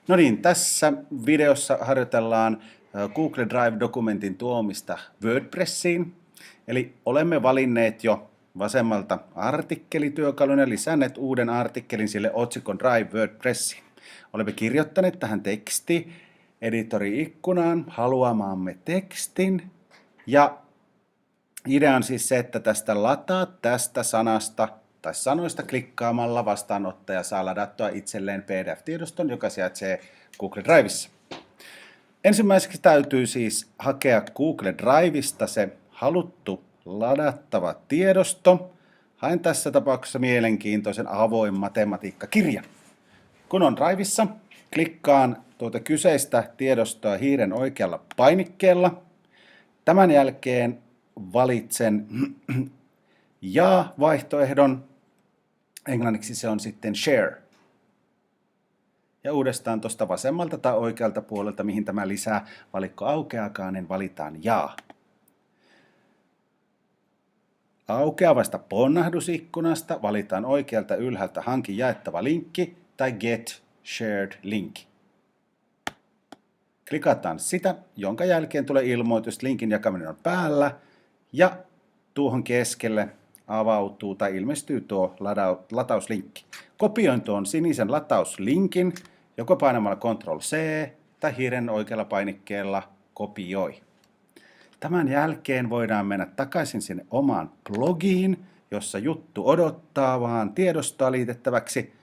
No niin, tässä videossa harjoitellaan Google Drive-dokumentin tuomista WordPressiin. Eli olemme valinneet jo vasemmalta artikkelityökalun ja lisänneet uuden artikkelin sille otsikon Drive WordPressiin. Olemme kirjoittaneet tähän teksti-editori-ikkunaan haluamaamme tekstin. Ja idea on siis se, että tästä lataat tästä sanasta tai sanoista klikkaamalla vastaanottaja saa ladattua itselleen PDF-tiedoston, joka sijaitsee Google Driveissa. Ensimmäiseksi täytyy siis hakea Google Driveista se haluttu ladattava tiedosto. Haen tässä tapauksessa mielenkiintoisen avoin matematiikkakirjan. Kun on Driveissa, klikkaan tuota kyseistä tiedostoa hiiren oikealla painikkeella. Tämän jälkeen valitsen ja-vaihtoehdon. Englanniksi se on sitten share. Ja uudestaan tuosta vasemmalta tai oikealta puolelta, mihin tämä lisää valikko aukeakaan, niin valitaan ja. Aukeavasta ponnahdusikkunasta valitaan oikealta ylhäältä hanki jaettava linkki tai get shared link. Klikataan sitä, jonka jälkeen tulee ilmoitus, että linkin jakaminen on päällä ja tuohon keskelle avautuu tai ilmestyy tuo latauslinkki. Kopioin tuon sinisen latauslinkin joko painamalla Ctrl+C tai hiiren oikealla painikkeella kopioi. Tämän jälkeen voidaan mennä takaisin sinne omaan blogiin, jossa juttu odottaa vaan tiedostoa liitettäväksi.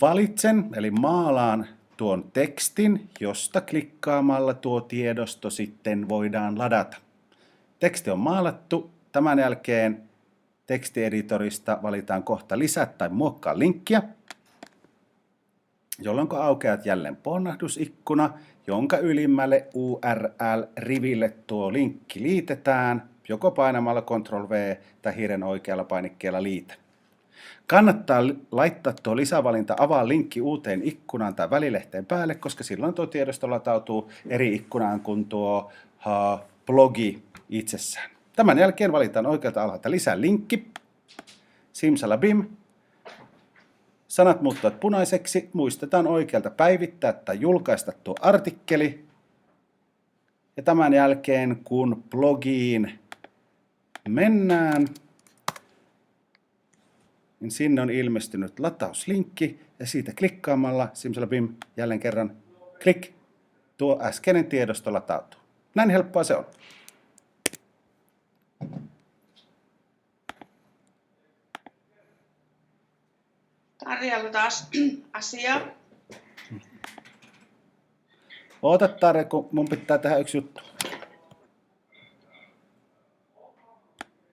Valitsen eli maalaan tuon tekstin, josta klikkaamalla tuo tiedosto sitten voidaan ladata. Teksti on maalattu. Tämän jälkeen tekstieditorista valitaan kohta lisää tai muokkaa linkkiä, jolloin aukeat jälleen ponnahdusikkuna, jonka ylimmälle URL-riville tuo linkki liitetään, joko painamalla Ctrl+V tai hiiren oikealla painikkeella liitä. Kannattaa laittaa tuo lisävalinta avaa linkki uuteen ikkunaan tai välilehteen päälle, koska silloin tuo tiedosto latautuu eri ikkunaan kuin tuo blogi itsessään. Tämän jälkeen valitaan oikealta alhaalta lisää linkki. Simsalabim. Sanat muuttuvat punaiseksi. Muistetaan oikealta päivittää tai julkaista tuo artikkeli. Ja tämän jälkeen kun blogiin mennään, niin sinne on ilmestynyt latauslinkki ja siitä klikkaamalla, simsalabim, jälleen kerran, klik, tuo äskeinen tiedosto latautuu. Näin helppoa se on. Tarjalla taas asiaa. Oota Tarja, kun mun pitää tehdä yksi juttu.